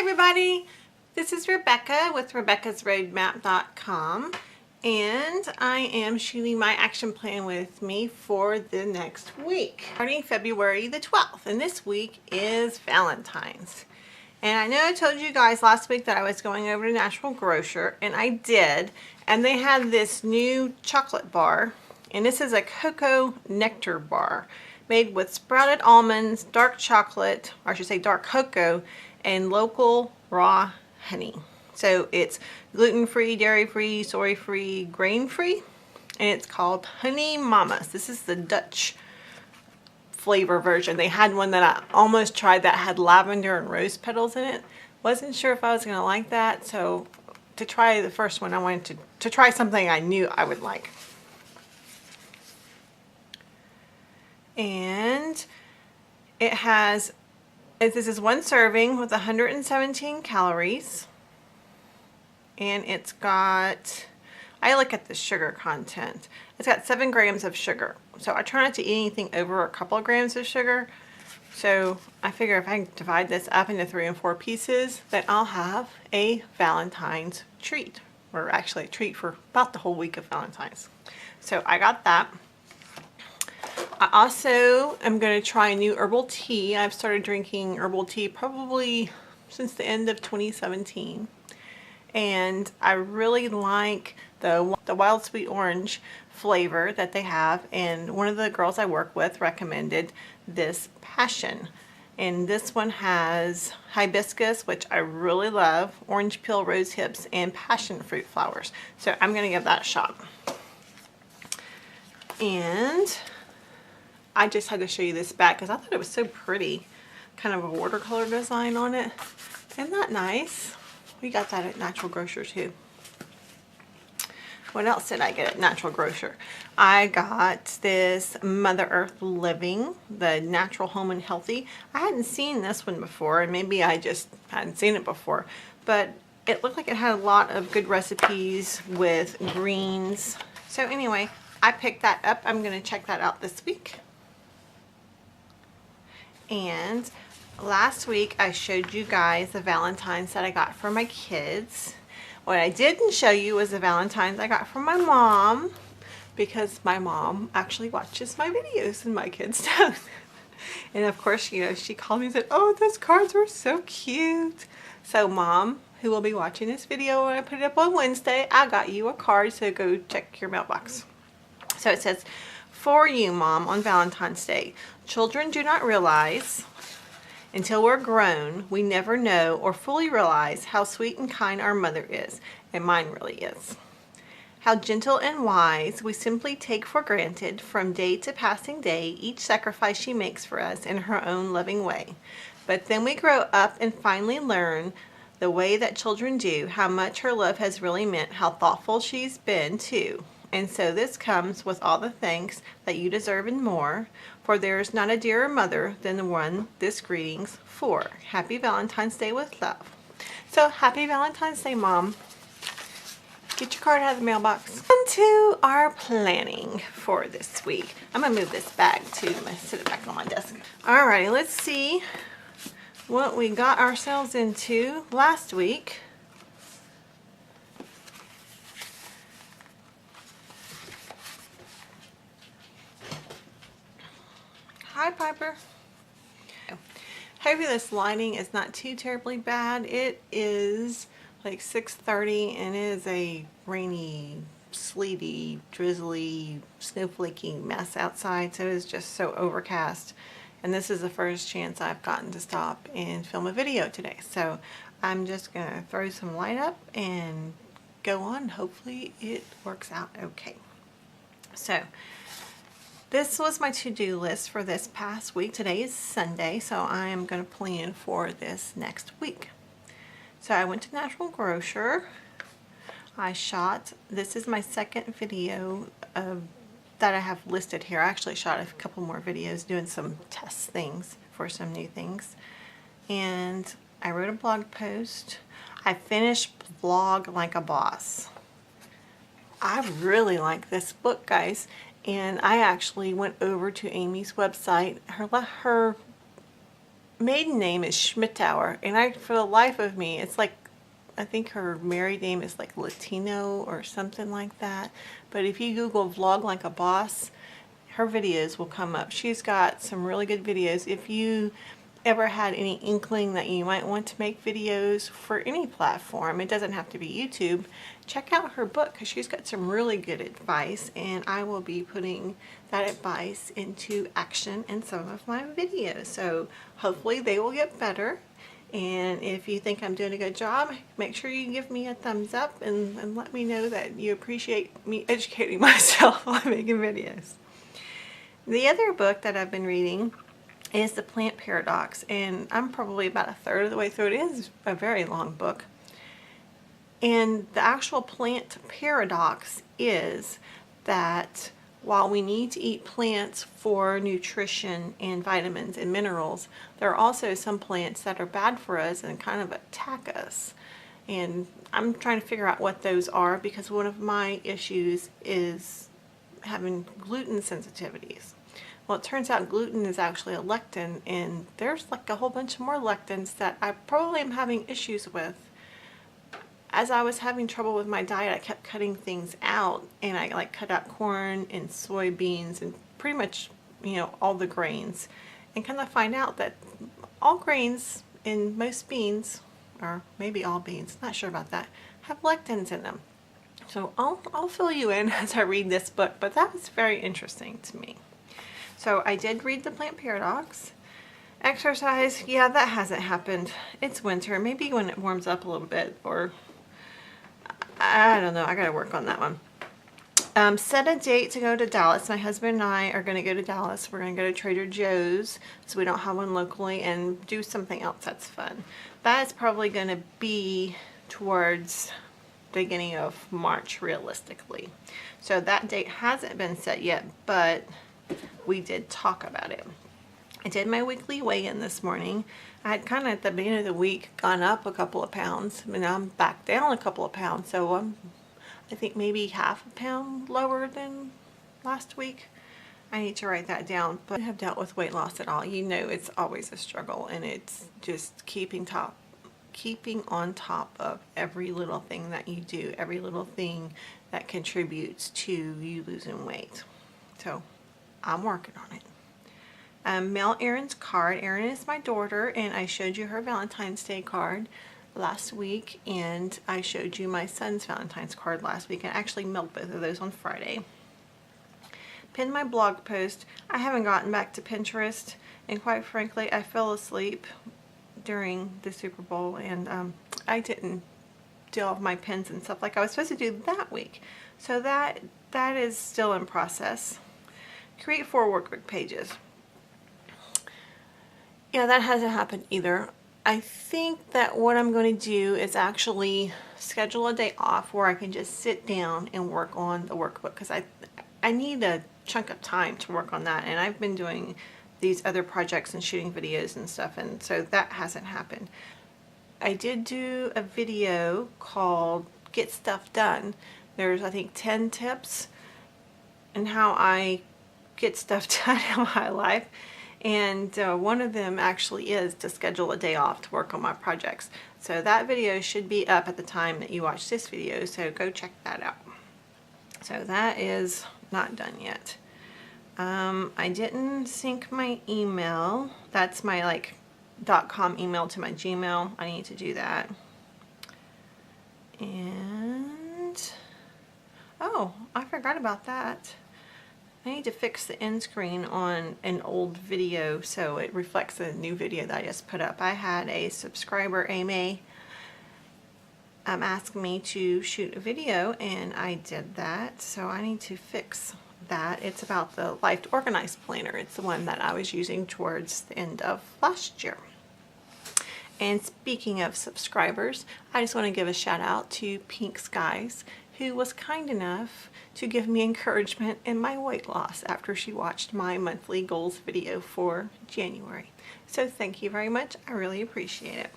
everybody, this is Rebecca with RebeccasRoadmap.com, and I am shooting my action plan with me for the next week, starting February the 12th, and this week is Valentine's. And I know I told you guys last week that I was going over to Natural Grocer, and I did, and they had this new chocolate bar, and this is a cocoa nectar bar made with sprouted almonds, dark chocolate, or I should say dark cocoa, and local raw honey. So it's gluten-free, dairy-free, soy-free, grain-free, and it's called Honey Mamas. This is the Dutch flavor version. They had one that I almost tried that had lavender and rose petals in it. Wasn't sure if I was going to like that, so to try the first one, I wanted to try something I knew I would like. And it has, this is one serving with 117 calories, and it's got, I look at the sugar content, it's got 7 grams of sugar, so I try not to eat anything over a couple of grams of sugar. So I figure if I divide this up into 3 and 4 pieces, that I'll have a Valentine's treat, or actually a treat for about the whole week of Valentine's. So I got that. I also am going to try a new herbal tea. I've started drinking herbal tea probably since the end of 2017. And I really like the wild sweet orange flavor that they have. And one of the girls I work with recommended this passion. And this one has hibiscus, which I really love, orange peel, rose hips, and passion fruit flowers. So I'm going to give that a shot. And I just had to show you this back because I thought it was so pretty. Kind of a watercolor design on it. Isn't that nice? We got that at Natural Grocer too. What else did I get at Natural Grocer? I got this Mother Earth Living, the Natural Home and Healthy. I hadn't seen this one before, and maybe I just hadn't seen it before, but it looked like it had a lot of good recipes with greens. So anyway, I picked that up. I'm going to check that out this week. And last week I showed you guys the Valentines that I got for my kids. What I didn't show you was the Valentines I got from my mom, because my mom actually watches my videos and my kids don't. And of course, you know, she called me and said, "Oh, those cards were so cute." So Mom, who will be watching this video when I put it up on Wednesday, I got you a card, so go check your mailbox. So it says, "For you, Mom, on Valentine's Day. Children do not realize, until we're grown, we never know or fully realize how sweet and kind our mother is, and mine really is. How gentle and wise we simply take for granted from day to passing day each sacrifice she makes for us in her own loving way. But then we grow up and finally learn, the way that children do, how much her love has really meant, how thoughtful she's been too. And so this comes with all the thanks that you deserve and more, for there is not a dearer mother than the one this greetings for. Happy Valentine's Day with love." So happy Valentine's Day, Mom. Get your card out of the mailbox. On to our planning for this week. I'm going to move this bag too. I'm going to sit it back on my desk. Alrighty, let's see what we got ourselves into last week. Hi, Piper. Hopefully this lighting is not too terribly bad. It is like 6:30 and it is a rainy, sleety, drizzly, snowflakey mess outside. So it's just so overcast. And this is the first chance I've gotten to stop and film a video today. So I'm just going to throw some light up and go on. Hopefully it works out okay. So this was my to-do list for this past week. Today is Sunday, so I am going to plan for this next week. So I went to Natural Grocer. I shot, this is my second video that I have listed here. I actually shot a couple more videos doing some test things for some new things. And I wrote a blog post. I finished Vlog Like a Boss. I really like this book, guys. And I actually went over to Amy's website. Her maiden name is Schmittauer, and for the life of me, it's like, I think her married name is like Latino or something like that. But if you Google Vlog Like a Boss, her videos will come up. She's got some really good videos. If you ever had any inkling that you might want to make videos for any platform, it doesn't have to be YouTube, check out her book because she's got some really good advice, and I will be putting that advice into action in some of my videos. So hopefully they will get better. And if you think I'm doing a good job, make sure you give me a thumbs up and let me know that you appreciate me educating myself on making videos. The other book that I've been reading is The Plant Paradox, and I'm probably about a third of the way through. It is a very long book. And the actual plant paradox is that while we need to eat plants for nutrition and vitamins and minerals, there are also some plants that are bad for us and kind of attack us. And I'm trying to figure out what those are, because one of my issues is having gluten sensitivities. Well, it turns out gluten is actually a lectin, and there's like a whole bunch of more lectins that I probably am having issues with. As I was having trouble with my diet, I kept cutting things out, and I like cut out corn and soybeans and pretty much, all the grains, and kind of find out that all grains and most beans, or maybe all beans, not sure about that, have lectins in them. So I'll fill you in as I read this book, but that was very interesting to me. So I did read The Plant Paradox. Exercise, yeah, that hasn't happened. It's winter. Maybe when it warms up a little bit, or I don't know. I gotta work on that one. Set a date to go to Dallas. My husband and I are going to go to Dallas. We're going to go to Trader Joe's, so we don't have one locally, and do something else that's fun. That is probably going to be towards the beginning of March, realistically. So that date hasn't been set yet, but we did talk about it. I did my weekly weigh-in this morning. I had kind of at the beginning of the week gone up a couple of pounds, and now I'm back down a couple of pounds. So I think maybe half a pound lower than last week. I need to write that down. But I have dealt with weight loss at all. It's always a struggle, and it's just keeping on top of every little thing that you do, every little thing that contributes to you losing weight. So I'm working on it. Mail Erin's card. Erin is my daughter, and I showed you her Valentine's Day card last week, and I showed you my son's Valentine's card last week, and I actually mailed both of those on Friday. Pinned my blog post. I haven't gotten back to Pinterest, and quite frankly, I fell asleep during the Super Bowl, and I didn't do all of my pins and stuff like I was supposed to do that week. So that is still in process. Create 4 workbook pages. Yeah, that hasn't happened either. I think that what I'm going to do is actually schedule a day off where I can just sit down and work on the workbook, because I need a chunk of time to work on that, and I've been doing these other projects and shooting videos and stuff, and so that hasn't happened. I did do a video called Get Stuff Done. There's, I think, 10 tips on how I get stuff done in my life. And one of them actually is to schedule a day off to work on my projects. So that video should be up at the time that you watch this video, so go check that out. So that is not done yet. I didn't sync my email. That's my .com email to my Gmail. I need to do that. And oh, I forgot about that. I need to fix the end screen on an old video so it reflects the new video that I just put up. I had a subscriber, Amy, ask me to shoot a video, and I did that. So I need to fix that. It's about the Life to Organize planner. It's the one that I was using towards the end of last year. And speaking of subscribers, I just want to give a shout out to Pink Skies, who was kind enough to give me encouragement in my weight loss after she watched my monthly goals video for January. So thank you very much. I really appreciate it.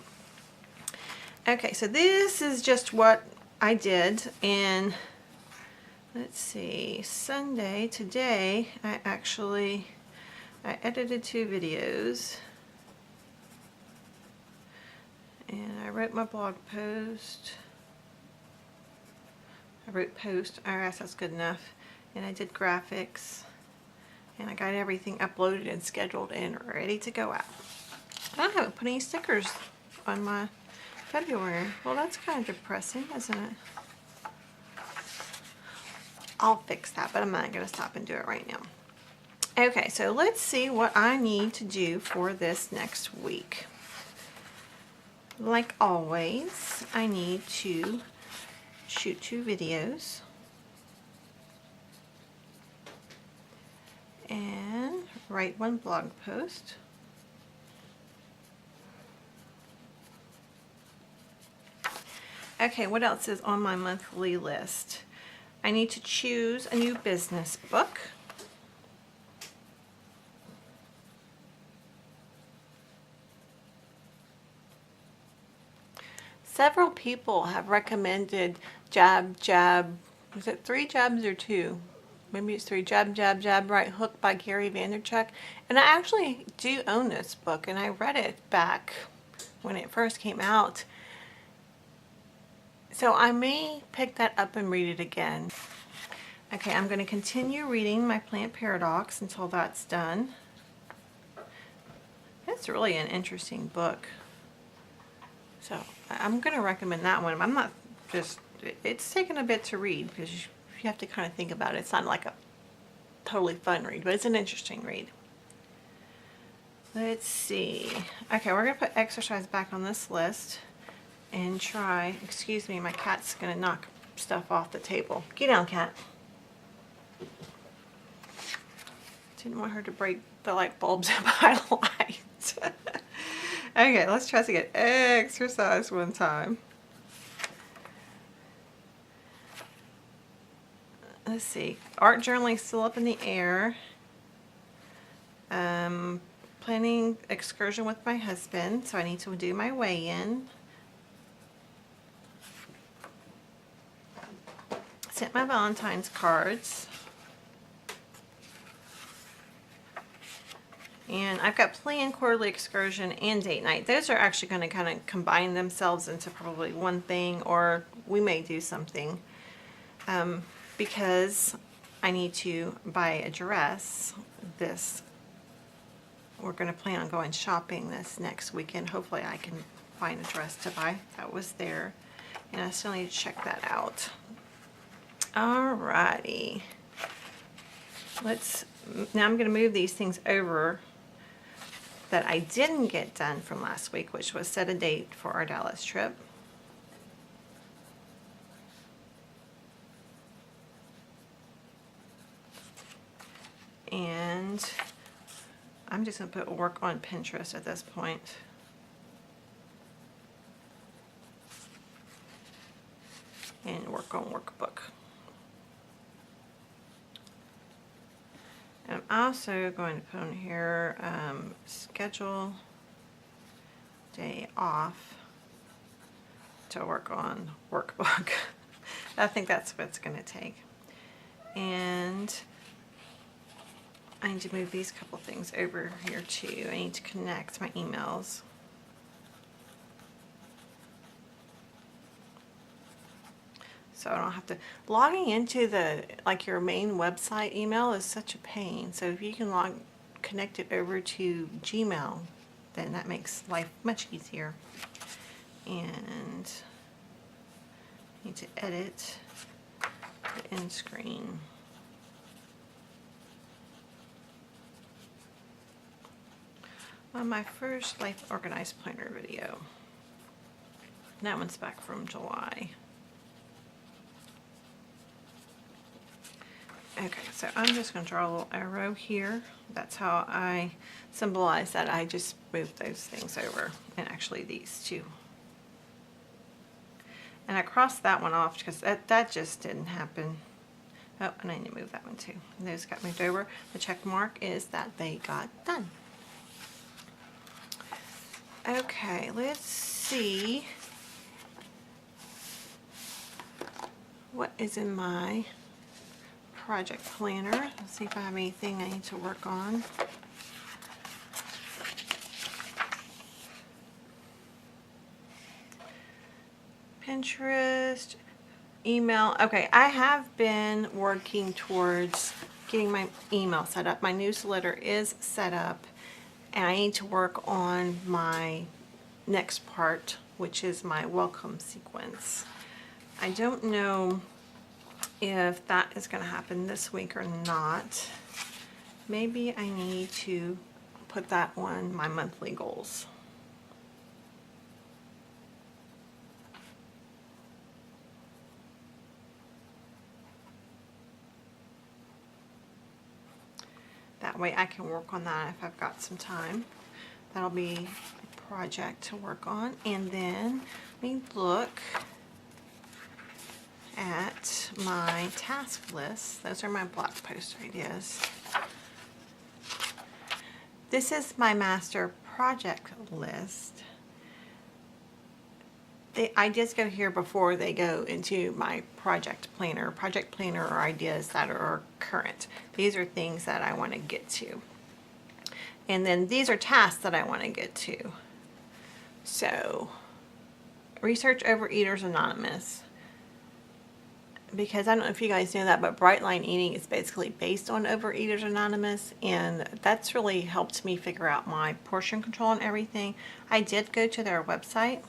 Okay, so this is just what I did, and let's see, Sunday, today, I edited 2 videos. And I wrote my blog post. I wrote post. I guess that's good enough. And I did graphics. And I got everything uploaded and scheduled and ready to go out. I haven't put any stickers on my February. Well, that's kind of depressing, isn't it? I'll fix that, but I'm not going to stop and do it right now. Okay, so let's see what I need to do for this next week. Like always, I need to shoot 2 videos and write 1 blog post. Okay, what else is on my monthly list? I need to choose a new business book. Several people have recommended Jab, Jab, is it 3 jabs or 2? Maybe it's 3, Jab, Jab, Jab, Right Hook by Gary Vaynerchuk. And I actually do own this book, and I read it back when it first came out. So I may pick that up and read it again. Okay, I'm going to continue reading my Plant Paradox until that's done. It's really an interesting book. So I'm going to recommend that one. I'm not just, it's taken a bit to read because you have to kind of think about it. It's not like a totally fun read, but it's an interesting read. Let's see. Okay, we're going to put exercise back on this list and try, excuse me, my cat's going to knock stuff off the table. Get down, cat. Didn't want her to break the light bulbs in my light. Okay, let's try to get exercise one time. Let's see. Art journaling still up in the air. Planning excursion with my husband, so I need to do my weigh-in. Sent my Valentine's cards. And I've got planned quarterly excursion and date night. Those are actually going to kind of combine themselves into probably one thing, or we may do something. Because I need to buy a dress we're going to plan on going shopping this next weekend. Hopefully I can find a dress to buy. That was there. And I still need to check that out. Alrighty. Now I'm going to move these things over that I didn't get done from last week, which was set a date for our Dallas trip. And I'm just going to put work on Pinterest at this point. And work on workbook. And I'm also going to put on here schedule day off to work on workbook. I think that's what it's going to take. And I need to move these couple things over here too. I need to connect my emails. So I don't have to, logging into your main website email is such a pain. So if you can connect it over to Gmail, then that makes life much easier. And I need to edit the end screen. On my first Life Organized Planner video. That one's back from July. Okay, so I'm just going to draw a little arrow here. That's how I symbolize that I just moved those things over, and actually these two. And I crossed that one off because that just didn't happen. Oh, and I need to move that one too. And those got moved over. The check mark is that they got done. Okay, let's see what is in my project planner. Let's see if I have anything I need to work on. Pinterest, email. Okay, I have been working towards getting my email set up. My newsletter is set up, and I need to work on my next part, which is my welcome sequence. I don't know if that is going to happen this week or not. Maybe I need to put that on my monthly goals. That way I can work on that if I've got some time. That'll be a project to work on. And then let me look at my task list. Those are my blog post ideas. This is my master project list. The ideas go here before they go into my project planner. Project planner are ideas that are current. These are things that I want to get to. And then these are tasks that I want to get to. So, research Overeaters Anonymous. Because I don't know if you guys know that, but Bright Line Eating is basically based on Overeaters Anonymous, and that's really helped me figure out my portion control and everything. I did go to their website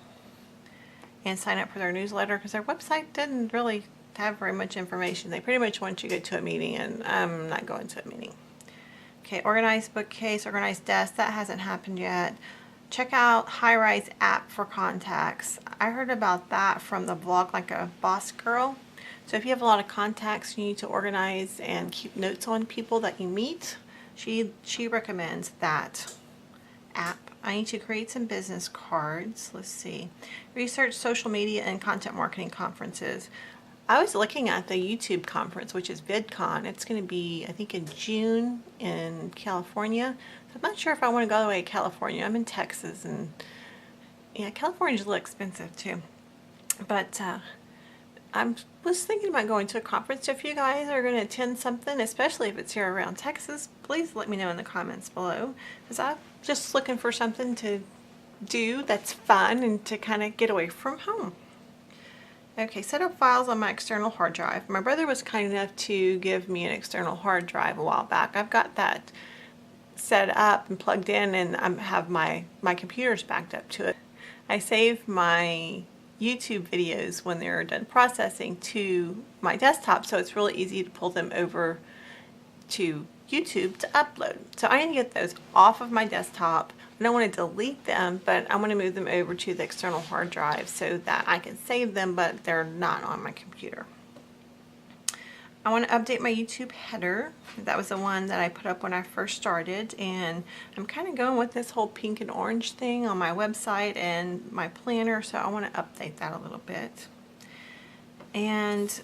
and sign up for their newsletter because their website didn't really have very much information. They pretty much want you to go to a meeting, and I'm not going to a meeting. Okay, organized bookcase, organized desk, that hasn't happened yet. Check out High Rise app for contacts. I heard about that from the blog Like a Boss Girl. So if you have a lot of contacts you need to organize and keep notes on people that you meet, she recommends that app. I need to create some business cards. Let's see. Research social media and content marketing conferences. I was looking at the YouTube conference, which is VidCon. It's going to be, I think, in June in California. So I'm not sure if I want to go all the way to California. I'm in Texas, and yeah, California's a little expensive too. But I was thinking about going to a conference. So if you guys are going to attend something, especially if it's here around Texas, please let me know in the comments below, because I'm just looking for something to do that's fun and to kind of get away from home. Okay, set up files on my external hard drive. My brother was kind enough to give me an external hard drive a while back. I've got that set up and plugged in, and I have my computers backed up to it. I save my YouTube videos when they're done processing to my desktop, so it's really easy to pull them over to YouTube to upload. So I need to get those off of my desktop. I don't want to delete them, but I want to move them over to the external hard drive so that I can save them, but they're not on my computer. I want to update my YouTube header. That was the one that I put up when I first started, and I'm kind of going with this whole pink and orange thing on my website and my planner, so I want to update that a little bit. And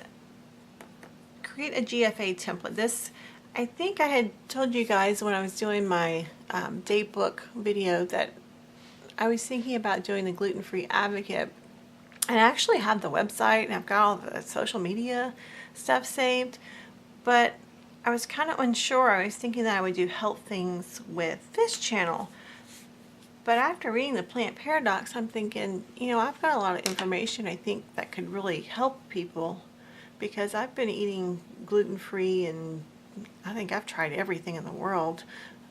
create a GFA template. This, I think I had told you guys when I was doing my daybook video that I was thinking about doing the gluten-free advocate. And I actually have the website and I've got all the social media stuff saved, but I was kind of unsure. I was thinking that I would do health things with this channel. But after reading the Plant Paradox, I'm thinking, you know, I've got a lot of information I think that could really help people, because I've been eating gluten-free and I think I've tried everything in the world.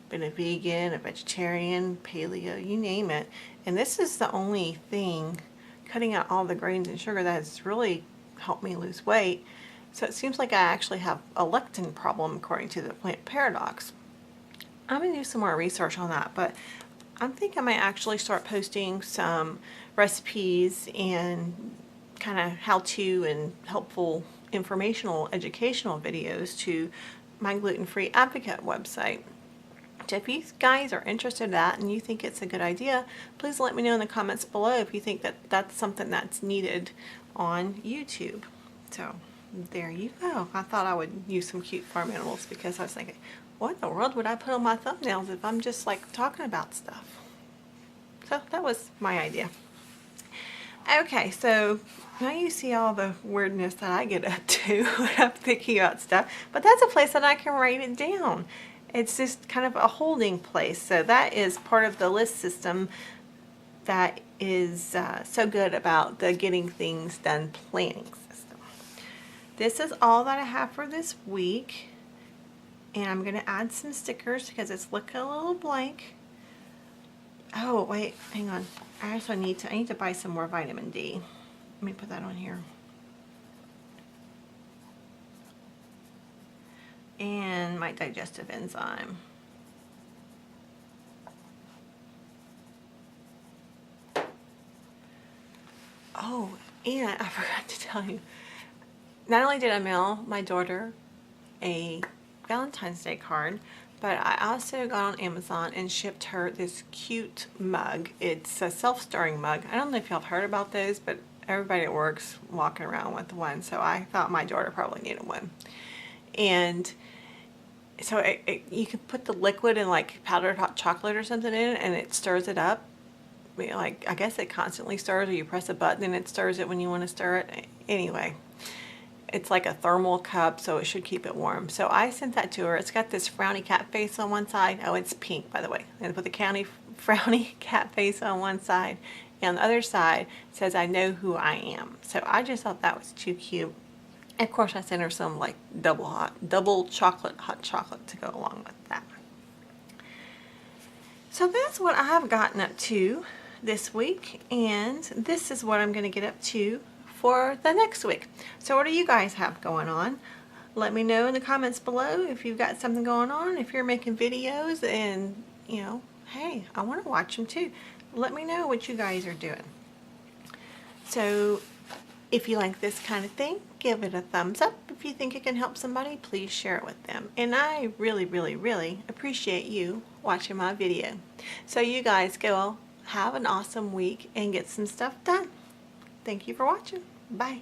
Been a vegan, a vegetarian, paleo, you name it. And this is the only thing, cutting out all the grains and sugar, that has really helped me lose weight. So it seems like I actually have a lectin problem according to the Plant Paradox. I'm going to do some more research on that, but I think I might actually start posting some recipes and kind of how-to and helpful informational educational videos to my gluten-free advocate website. So if you guys are interested in that and you think it's a good idea, please let me know in the comments below if you think that that's something that's needed on YouTube. So there you go. I thought I would use some cute farm animals because I was thinking, what in the world would I put on my thumbnails if I'm just like talking about stuff? So that was my idea. Okay, so now you see all the weirdness that I get up to when I'm thinking about stuff, but that's a place that I can write it down. It's just kind of a holding place. So that is part of the list system that is so good about the getting things done planning system. This is all that I have for this week, and I'm going to add some stickers because it's looking a little blank. Oh wait, hang on. I also need to buy some more vitamin D. Let me put that on here. And my digestive enzyme. Oh, and I forgot to tell you, not only did I mail my daughter a Valentine's Day card, but I also got on Amazon and shipped her this cute mug. It's a self-stirring mug. I don't know if y'all have heard about those, but everybody at work's walking around with one, so I thought my daughter probably needed one. And so you can put the liquid in like powdered hot chocolate or something in it, and it stirs it up. Like, I guess it constantly stirs, or you press a button and it stirs it when you want to stir it. Anyway, it's like a thermal cup, so it should keep it warm. So I sent that to her. It's got this frowny cat face on one side. Oh, it's pink, by the way. And put the frowny cat face on one side, and on the other side it says, "I know who I am." So I just thought that was too cute. And of course, I sent her some like double hot chocolate to go along with that. So that's what I've gotten up to this week, and this is what I'm going to get up to for the next week. So what do you guys have going on? Let me know in the comments below if you've got something going on, if you're making videos and, you know, hey, I want to watch them too. Let me know what you guys are doing. So if you like this kind of thing, give it a thumbs up. If you think it can help somebody, please share it with them. And I really, really, really appreciate you watching my video. So you guys go have an awesome week and get some stuff done. Thank you for watching. Bye.